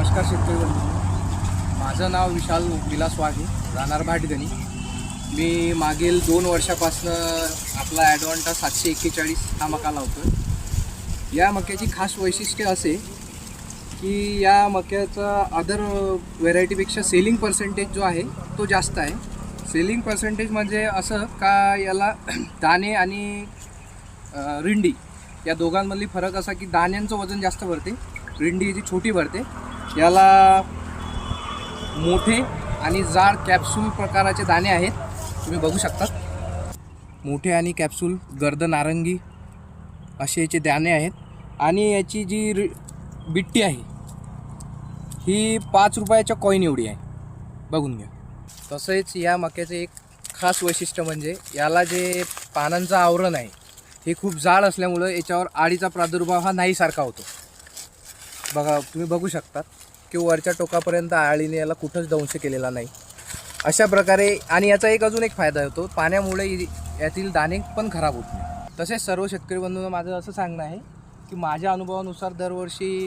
नमस्कार शेतकरी बंधू, माझं नाव विशाल विलास वाघे, राहणार भाटगणी. मी मागील 2 वर्षापासून आपला ॲडव्हान्टा 741 हा मका लावतो. या मक्याची खास वैशिष्ट्य असे की या मक्याचा अदर व्हेरायटीपेक्षा सेलिंग पर्सेंटेज जो आहे तो जास्त आहे. सेलिंग पर्सेंटेज म्हणजे असं का याला दाणे आणि रिंडी या दोघांमधली फरक असा की दाण्यांचं वजन जास्त भरते, रिंडी जी छोटी भरते. याला मोठे आणि जाड कॅप्सूल प्रकाराचे दाणे आहेत, तुम्ही बघू शकता. मोठे आणि कॅप्सूल गर्द नारंगी असे याचे दाणे आहेत. आणि याची जी बिट्टी आहे ही 5 रुपयाच्या कॉईन एवढी आहे, बघून घ्या. तसेच या मक्याचे एक खास वैशिष्ट्य म्हणजे याला जे पानांचं आवरण आहे हे खूप जाड असल्यामुळं याच्यावर आळीचा प्रादुर्भाव हा नाही सारखा होतो. बघा, तुम्ही बघू शकता की वरच्या टोकापर्यंत आळीने याला कुठंच दंश केलेला नाही अशा प्रकारे. आणि याचा एक अजून एक फायदा होतो, पाण्यामुळे यातील दाणे पण खराब होत नाही. तसेच सर्व शेतकरी बंधूंना माझं असं सांगणं आहे की माझ्या अनुभवानुसार दरवर्षी